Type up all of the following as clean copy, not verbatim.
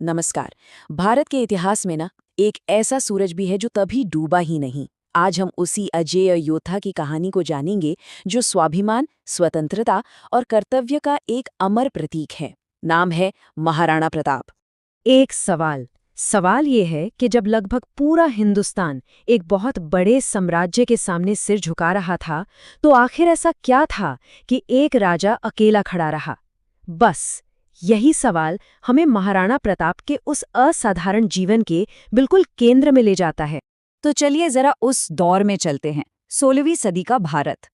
नमस्कार। भारत के इतिहास में ना एक ऐसा सूरज भी है जो कभी डूबा ही नहीं। आज हम उसी अजेय योद्धा की कहानी को जानेंगे जो स्वाभिमान, स्वतंत्रता और कर्तव्य का एक अमर प्रतीक है। नाम है महाराणा प्रताप। एक सवाल ये है कि जब लगभग पूरा हिंदुस्तान एक बहुत बड़े साम्राज्य के सामने सिर झुका रहा था, तो आखिर ऐसा क्या था कि एक राजा अकेला खड़ा रहा? बस यही सवाल हमें महाराणा प्रताप के उस असाधारण जीवन के बिल्कुल केंद्र में ले जाता है। तो चलिए जरा उस दौर में चलते हैं। 16वीं सदी का भारत।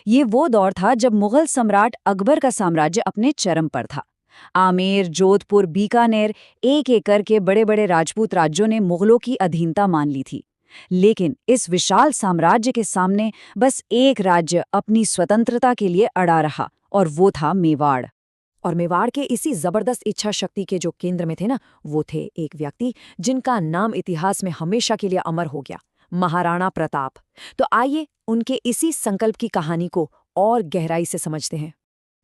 ये वो दौर था जब मुगल सम्राट अकबर का साम्राज्य अपने चरम पर था। आमेर, जोधपुर, बीकानेर, एक एक करके बड़े बड़े राजपूत राज्यों ने मुगलों की अधीनता मान ली थी। लेकिन इस विशाल साम्राज्य के सामने बस एक राज्य अपनी स्वतंत्रता के लिए अड़ा रहा, और वो था मेवाड़। और मेवाड़ के इसी जबरदस्त इच्छा शक्ति के जो केंद्र में थे ना, वो थे एक व्यक्ति जिनका नाम इतिहास में हमेशा के लिए अमर हो गया, महाराणा प्रताप। तो आइए उनके इसी संकल्प की कहानी को और गहराई से समझते हैं।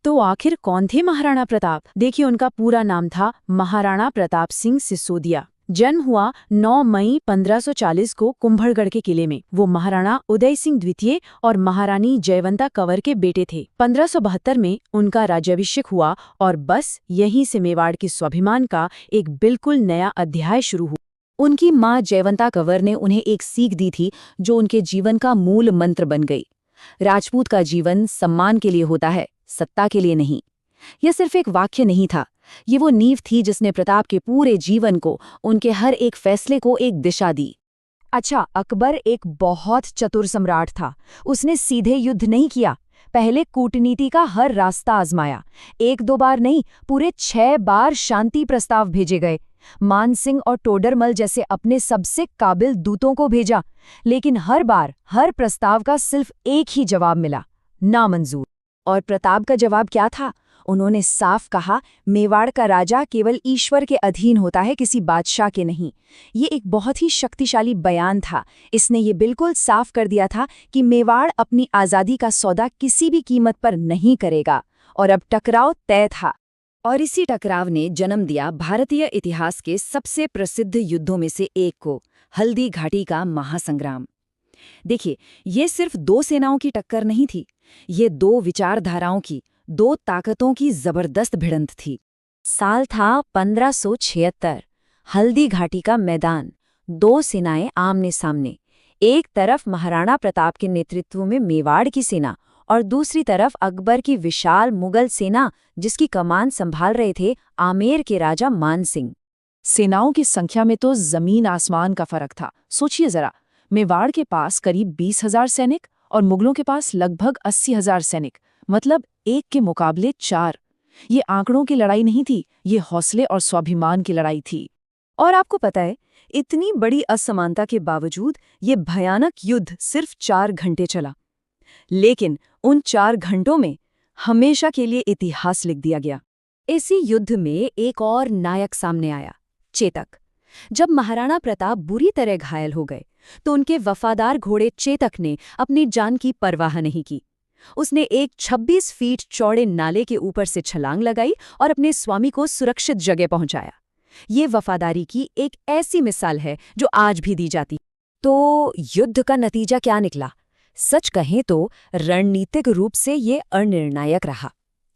तो आखिर कौन थे महाराणा प्रताप? देखिए, उनका पूरा नाम था महाराणा प्रताप सिंह सिसोदिया। जन्म हुआ 9 मई 1540 को कुंभलगढ़ के किले में। वो महाराणा उदय सिंह द्वितीय और महारानी जयवंता कंवर के बेटे थे। 1572 में उनका राज्याभिषेक हुआ और बस यहीं से मेवाड़ के स्वाभिमान का एक बिल्कुल नया अध्याय शुरू हुआ। उनकी माँ जयवंता कंवर ने उन्हें एक सीख दी थी जो उनके जीवन का मूल मंत्र बन गई। राजपूत का जीवन सम्मान के लिए होता है, सत्ता के लिए नहीं। यह सिर्फ एक वाक्य नहीं था, ये वो नींव थी जिसने प्रताप के पूरे जीवन को, उनके हर एक फैसले को एक दिशा दी। अच्छा, अकबर एक बहुत चतुर सम्राट था। उसने सीधे युद्ध नहीं किया, पहले कूटनीति का हर रास्ता आजमाया। 1-2 बार नहीं, पूरे 6 बार शांति प्रस्ताव भेजे गए। मान सिंह और टोडरमल जैसे अपने सबसे काबिल दूतों को भेजा, लेकिन हर बार हर प्रस्ताव का सिर्फ एक ही जवाब मिला, नामंजूर। और प्रताप का जवाब क्या था? उन्होंने साफ कहा, मेवाड़ का राजा केवल ईश्वर के अधीन होता है, किसी बादशाह के नहीं। ये एक बहुत ही शक्तिशाली बयान था। इसने ये बिल्कुल साफ कर दिया था कि मेवाड़ अपनी आज़ादी का सौदा किसी भी कीमत पर नहीं करेगा। और अब टकराव तय था। और इसी टकराव ने जन्म दिया भारतीय इतिहास के सबसे प्रसिद्ध युद्धों में से एक को, हल्दी घाटी का महासंग्राम। देखिए, ये सिर्फ 2 सेनाओं की टक्कर नहीं थी, ये 2 विचारधाराओं की, 2 ताकतों की जबरदस्त भिड़ंत थी। साल था 1576। हल्दी घाटी का मैदान, 2 सेनाएं आमने सामने। एक तरफ महाराणा प्रताप के नेतृत्व में मेवाड़ की सेना और दूसरी तरफ अकबर की विशाल मुगल सेना, जिसकी कमान संभाल रहे थे आमेर के राजा मान सिंह। सेनाओं की संख्या में तो जमीन आसमान का फर्क था। सोचिए जरा, मेवाड़ के पास करीब 20,000 सैनिक और मुगलों के पास लगभग 80,000 सैनिक, मतलब 1 के मुकाबले 4। ये आंकड़ों की लड़ाई नहीं थी, ये हौसले और स्वाभिमान की लड़ाई थी। और आपको पता है, इतनी बड़ी असमानता के बावजूद ये भयानक युद्ध सिर्फ 4 घंटे चला। लेकिन उन 4 घंटों में हमेशा के लिए इतिहास लिख दिया गया। इसी युद्ध में एक और नायक सामने आया, चेतक। जब महाराणा प्रताप बुरी तरह घायल हो गए, तो उनके वफादार घोड़े चेतक ने अपनी जान की परवाह नहीं की। उसने एक 26 फीट चौड़े नाले के ऊपर से छलांग लगाई और अपने स्वामी को सुरक्षित जगह पहुंचाया। ये वफादारी की एक ऐसी मिसाल है जो आज भी दी जाती। तो युद्ध का नतीजा क्या निकला? सच कहें तो रणनीतिक रूप से ये अनिर्णायक रहा।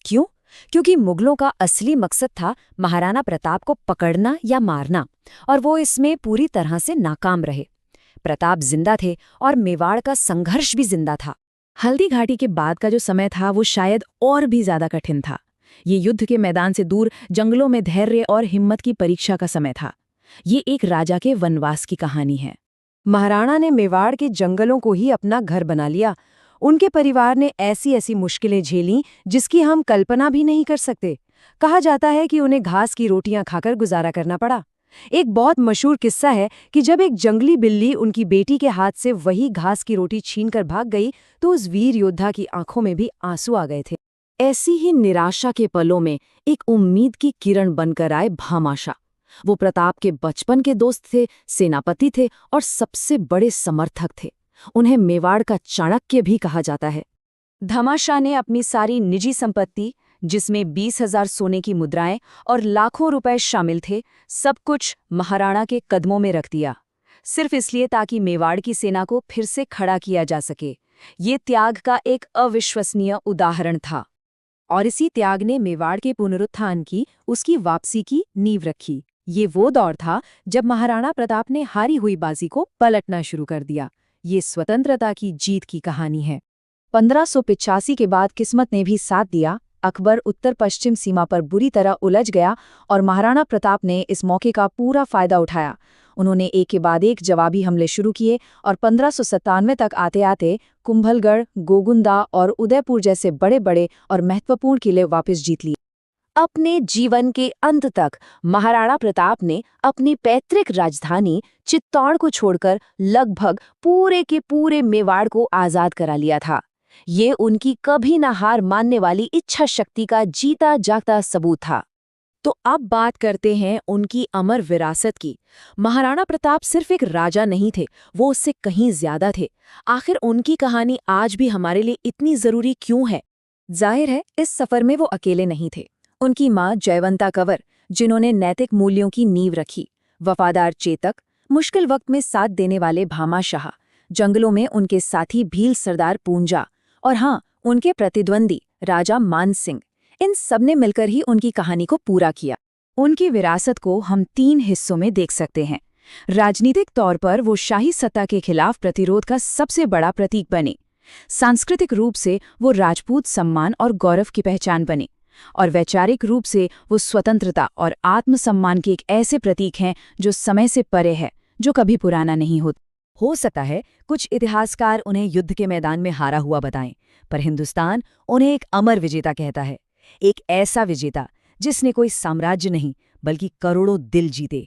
क्यों? क्योंकि मुगलों का असली मकसद था महाराणा प्रताप को पकड़ना या मारना, और वो इसमें पूरी तरह से नाकाम रहे। प्रताप जिंदा थे और मेवाड़ का संघर्ष भी जिंदा था। हल्दी घाटी के बाद का जो समय था वो शायद और भी ज्यादा कठिन था। ये युद्ध के मैदान से दूर जंगलों में धैर्य और हिम्मत की परीक्षा का समय था। ये एक राजा के वनवास की कहानी है। महाराणा ने मेवाड़ के जंगलों को ही अपना घर बना लिया। उनके परिवार ने ऐसी ऐसी मुश्किलें झेलीं जिसकी हम कल्पना भी नहीं कर सकते। कहा जाता है कि उन्हें घास की रोटियां खाकर गुजारा करना पड़ा। एक बहुत मशहूर किस्सा है कि जब एक जंगली बिल्ली उनकी बेटी के हाथ से वही घास की रोटी छीनकर भाग गई, तो उस वीर योद्धा की आंखों में भी आंसू आ गए थे। ऐसी ही निराशा के पलों में एक उम्मीद की किरण बनकर आए भामाशाह। वो प्रताप के बचपन के दोस्त थे, सेनापति थे और सबसे बड़े समर्थक थे। उन्हें मेवाड़ का चाणक्य भी कहा जाता है। भामाशाह ने अपनी सारी निजी संपत्ति, जिसमें 20,000 सोने की मुद्राएं और लाखों रुपए शामिल थे, सब कुछ महाराणा के कदमों में रख दिया, सिर्फ इसलिए ताकि मेवाड़ की सेना को फिर से खड़ा किया जा सके। ये त्याग का एक अविश्वसनीय उदाहरण था। और इसी त्याग ने मेवाड़ के पुनरुत्थान की, उसकी वापसी की नींव रखी। ये वो दौर था जब महाराणा प्रताप ने हारी हुई बाजी को पलटना शुरू कर दिया। ये स्वतंत्रता की जीत की कहानी है। 1585 के बाद किस्मत ने भी साथ दिया। अकबर उत्तर पश्चिम सीमा पर बुरी तरह उलझ गया और महाराणा प्रताप ने इस मौके का पूरा फायदा उठाया। उन्होंने एक के बाद एक जवाबी हमले शुरू किए और 1597 तक आते आते कुंभलगढ़, गोगुंदा और उदयपुर जैसे बड़े बड़े और महत्वपूर्ण किले वापस जीत लिए। अपने जीवन के अंत तक महाराणा प्रताप ने अपनी पैतृक राजधानी चित्तौड़ को छोड़कर लगभग पूरे के पूरे मेवाड़ को आजाद करा लिया था। ये उनकी कभी न हार मानने वाली इच्छा शक्ति का जीता जागता सबूत था। तो अब बात करते हैं उनकी अमर विरासत की। महाराणा प्रताप सिर्फ एक राजा नहीं थे, वो उससे कहीं ज्यादा थे। आखिर उनकी कहानी आज भी हमारे लिए इतनी जरूरी क्यों है? जाहिर है, इस सफर में वो अकेले नहीं थे। उनकी माँ जयवंता कंवर, जिन्होंने नैतिक मूल्यों की नींव रखी, वफादार चेतक, मुश्किल वक्त में साथ देने वाले भामा शाह, जंगलों में उनके साथी भील सरदार पूंजा, और हाँ, उनके प्रतिद्वंदी राजा मान सिंह, इन सब ने मिलकर ही उनकी कहानी को पूरा किया। उनकी विरासत को हम 3 हिस्सों में देख सकते हैं। राजनीतिक तौर पर वो शाही सत्ता के खिलाफ प्रतिरोध का सबसे बड़ा प्रतीक बने। सांस्कृतिक रूप से वो राजपूत सम्मान और गौरव की पहचान बने, और वैचारिक रूप से वो स्वतंत्रता और आत्मसम्मान के एक ऐसे प्रतीक हैं जो समय से परे है, जो कभी पुराना नहीं होता। हो सकता है कुछ इतिहासकार उन्हें युद्ध के मैदान में हारा हुआ बताएं, पर हिंदुस्तान उन्हें एक अमर विजेता कहता है। एक ऐसा विजेता जिसने कोई साम्राज्य नहीं बल्कि करोड़ों दिल जीते।